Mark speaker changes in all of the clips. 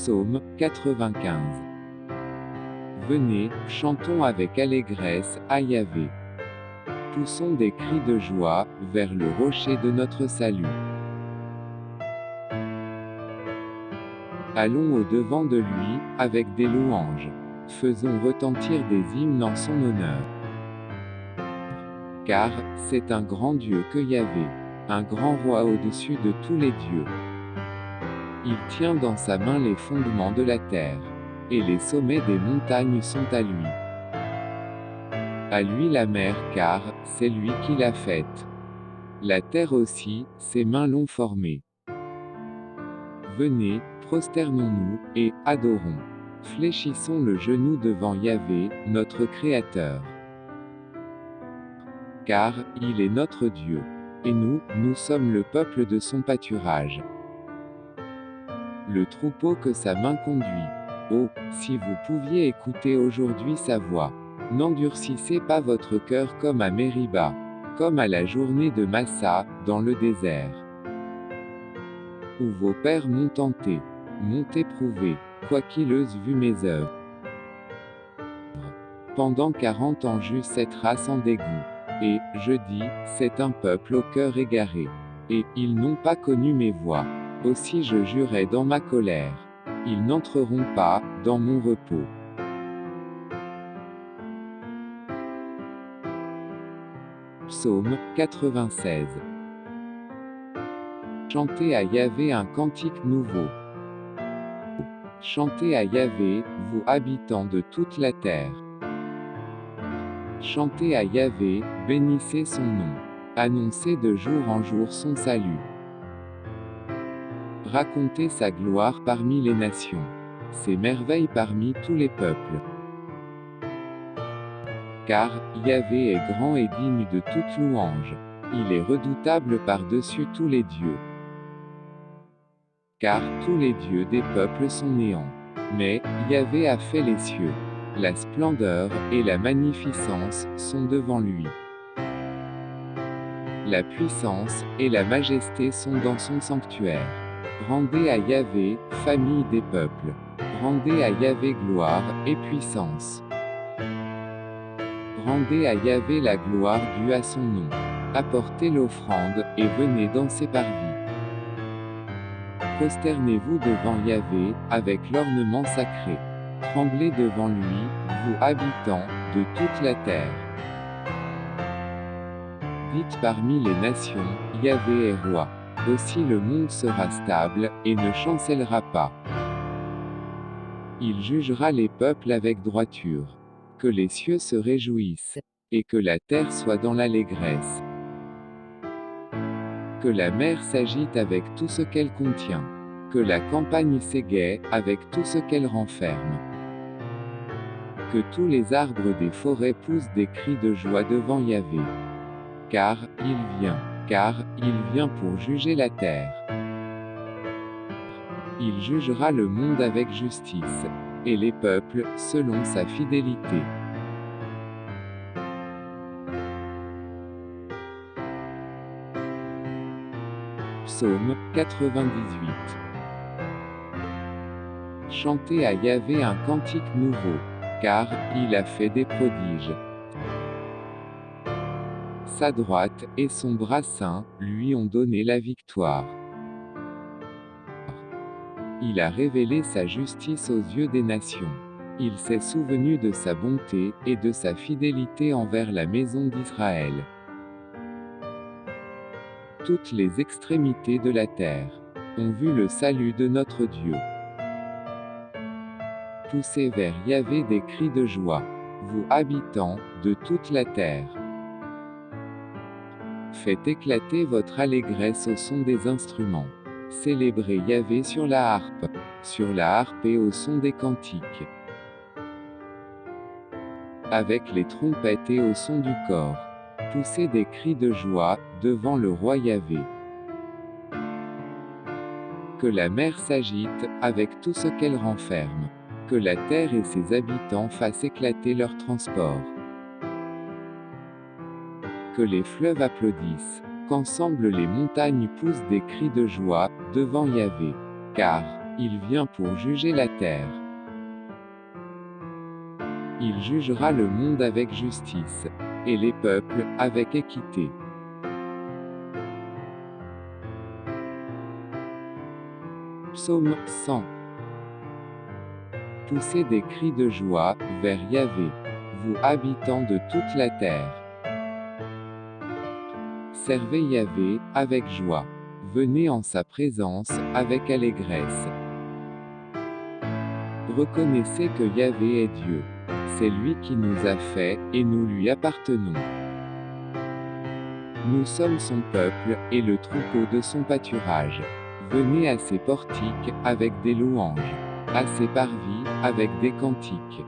Speaker 1: Psaume 95. Venez, chantons avec allégresse à Yahvé. Poussons des cris de joie vers le rocher de notre salut. Allons au-devant de lui avec des louanges. Faisons retentir des hymnes en son honneur. Car c'est un grand Dieu que Yahvé, un grand roi au-dessus de tous les dieux. Il tient dans sa main les fondements de la terre, et les sommets des montagnes sont à lui. À lui la mer, car c'est lui qui l'a faite. La terre aussi, ses mains l'ont formée. Venez, prosternons-nous, et adorons. Fléchissons le genou devant Yahvé, notre Créateur. Car il est notre Dieu. Et nous sommes le peuple de son pâturage. Le troupeau que sa main conduit. Oh, si vous pouviez écouter aujourd'hui sa voix. N'endurcissez pas votre cœur comme à Mériba, comme à la journée de Massa, dans le désert. Où vos pères m'ont tenté, m'ont éprouvé, quoiqu'ils eussent vu mes œuvres. Pendant 40 ans j'eus cette race en dégoût. Et, je dis, c'est un peuple au cœur égaré. Et, ils n'ont pas connu mes voies. Aussi je jurai dans ma colère. Ils n'entreront pas dans mon repos. Psaume 96. Chantez à Yahvé un cantique nouveau. Chantez à Yahvé, vous habitants de toute la terre. Chantez à Yahvé, bénissez son nom. Annoncez de jour en jour son salut. Racontez sa gloire parmi les nations, ses merveilles parmi tous les peuples. Car Yahvé est grand et digne de toute louange. Il est redoutable par-dessus tous les dieux. Car tous les dieux des peuples sont néants. Mais Yahvé a fait les cieux. La splendeur et la magnificence sont devant lui. La puissance et la majesté sont dans son sanctuaire. Rendez à Yahvé, famille des peuples. Rendez à Yahvé gloire et puissance. Rendez à Yahvé la gloire due à son nom. Apportez l'offrande, et venez dans ses parvis. Prosternez-vous devant Yahvé, avec l'ornement sacré. Tremblez devant lui, vous habitants de toute la terre. Dites parmi les nations, Yahvé est roi. Aussi le monde sera stable, et ne chancellera pas. Il jugera les peuples avec droiture. Que les cieux se réjouissent, et que la terre soit dans l'allégresse. Que la mer s'agite avec tout ce qu'elle contient. Que la campagne s'égaie, avec tout ce qu'elle renferme. Que tous les arbres des forêts poussent des cris de joie devant Yahvé. Car il vient pour juger la terre. Il jugera le monde avec justice, et les peuples, selon sa fidélité. Psaume 98. Chantez à Yahvé un cantique nouveau, car il a fait des prodiges. Sa droite et son bras saint lui ont donné la victoire. Il a révélé sa justice aux yeux des nations. Il s'est souvenu de sa bonté et de sa fidélité envers la maison d'Israël. Toutes les extrémités de la terre ont vu le salut de notre Dieu. Poussez vers Yahvé des cris de joie, vous habitants de toute la terre. Faites éclater votre allégresse au son des instruments. Célébrez Yahvé sur la harpe et au son des cantiques. Avec les trompettes et au son du cor. Poussez des cris de joie devant le roi Yahvé. Que la mer s'agite avec tout ce qu'elle renferme. Que la terre et ses habitants fassent éclater leur transport. Que les fleuves applaudissent, qu'ensemble les montagnes poussent des cris de joie devant Yahvé. Car Il vient pour juger la terre. Il jugera le monde avec justice, et les peuples, avec équité. Psaume 100. Poussez des cris de joie vers Yahvé, vous habitants de toute la terre. Servez Yahvé avec joie. Venez en sa présence avec allégresse. Reconnaissez que Yahvé est Dieu. C'est lui qui nous a fait, et nous lui appartenons. Nous sommes son peuple, et le troupeau de son pâturage. Venez à ses portiques, avec des louanges. À ses parvis, avec des cantiques.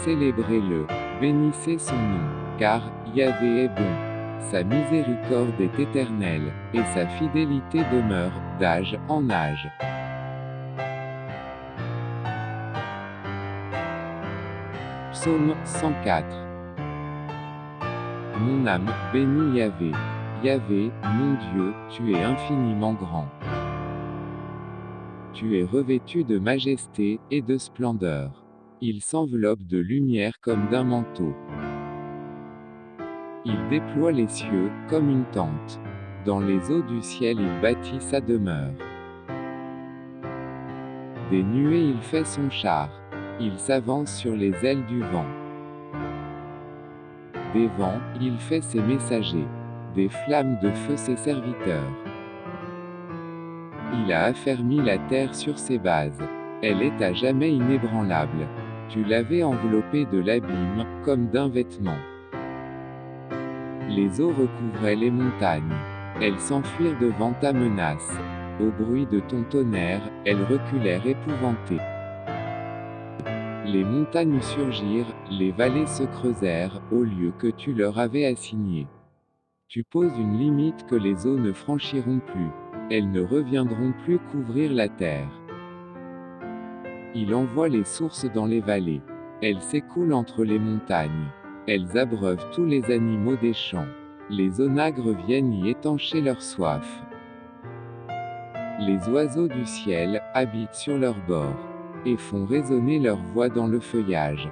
Speaker 1: Célébrez-le, bénissez son nom, car Yahvé est bon. Sa miséricorde est éternelle, et sa fidélité demeure, d'âge en âge. Psaume 104. Mon âme, bénis Yahvé. Yahvé, mon Dieu, tu es infiniment grand. Tu es revêtu de majesté, et de splendeur. Il s'enveloppe de lumière comme d'un manteau. Il déploie les cieux, comme une tente. Dans les eaux du ciel il bâtit sa demeure. Des nuées il fait son char. Il s'avance sur les ailes du vent. Des vents, il fait ses messagers. Des flammes de feu ses serviteurs. Il a affermi la terre sur ses bases. Elle est à jamais inébranlable. Tu l'avais enveloppée de l'abîme, comme d'un vêtement. Les eaux recouvraient les montagnes. Elles s'enfuirent devant ta menace. Au bruit de ton tonnerre, elles reculèrent épouvantées. Les montagnes surgirent, les vallées se creusèrent, au lieu que tu leur avais assigné. Tu poses une limite que les eaux ne franchiront plus. Elles ne reviendront plus couvrir la terre. Il envoie les sources dans les vallées. Elles s'écoulent entre les montagnes. Elles abreuvent tous les animaux des champs. Les onagres viennent y étancher leur soif. Les oiseaux du ciel habitent sur leurs bords, et font résonner leur voix dans le feuillage.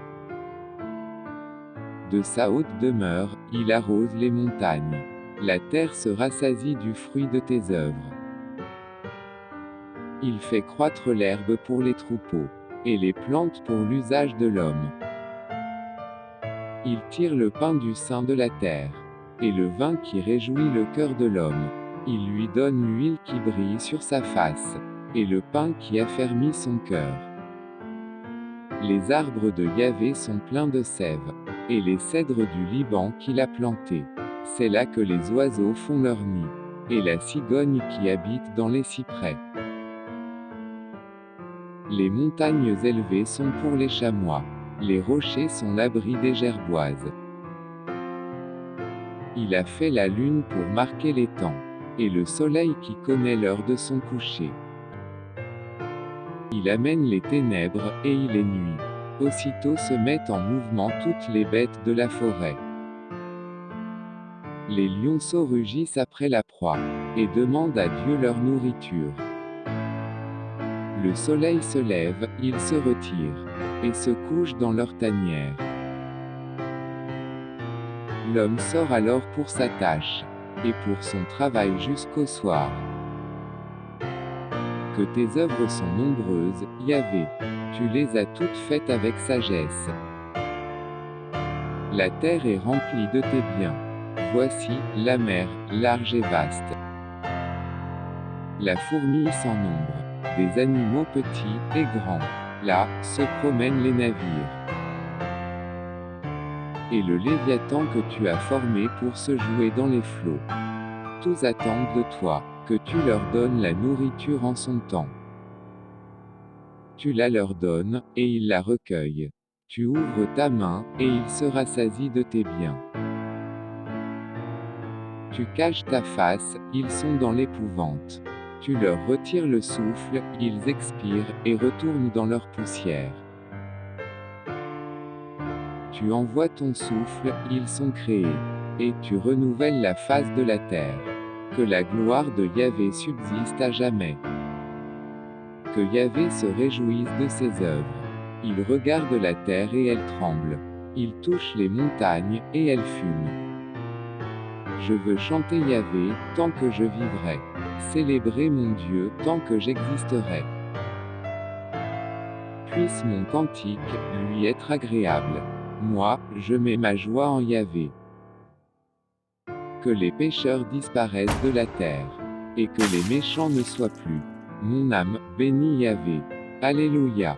Speaker 1: De sa haute demeure, il arrose les montagnes. La terre se rassasie du fruit de tes œuvres. Il fait croître l'herbe pour les troupeaux, et les plantes pour l'usage de l'homme. Il tire le pain du sein de la terre, et le vin qui réjouit le cœur de l'homme. Il lui donne l'huile qui brille sur sa face, et le pain qui affermit son cœur. Les arbres de Yahvé sont pleins de sève, et les cèdres du Liban qu'il a plantés. C'est là que les oiseaux font leur nid, et la cigogne qui habite dans les cyprès. Les montagnes élevées sont pour les chamois. Les rochers sont l'abri des gerboises. Il a fait la lune pour marquer les temps, et le soleil qui connaît l'heure de son coucher. Il amène les ténèbres, et il les nuit. Aussitôt se mettent en mouvement toutes les bêtes de la forêt. Les lionceaux rugissent après la proie, et demandent à Dieu leur nourriture. Le soleil se lève, ils se retirent, et se couchent dans leur tanière. L'homme sort alors pour sa tâche, et pour son travail jusqu'au soir. Que tes œuvres sont nombreuses, Yahvé. Tu les as toutes faites avec sagesse. La terre est remplie de tes biens. Voici, la mer, large et vaste. La fourmille sans nombre. Des animaux petits et grands. Là, se promènent les navires. Et le Léviathan que tu as formé pour se jouer dans les flots. Tous attendent de toi, que tu leur donnes la nourriture en son temps. Tu la leur donnes, et ils la recueillent. Tu ouvres ta main, et ils se rassasient de tes biens. Tu caches ta face, ils sont dans l'épouvante. Tu leur retires le souffle, ils expirent, et retournent dans leur poussière. Tu envoies ton souffle, ils sont créés. Et tu renouvelles la face de la terre. Que la gloire de Yahvé subsiste à jamais. Que Yahvé se réjouisse de ses œuvres. Il regarde la terre et elle tremble. Il touche les montagnes, et elles fument. Je veux chanter Yahvé, tant que je vivrai. Célébrer mon Dieu, tant que j'existerai. Puisse mon cantique lui être agréable. Moi, je mets ma joie en Yahvé. Que les pécheurs disparaissent de la terre. Et que les méchants ne soient plus. Mon âme bénit Yahvé. Alléluia.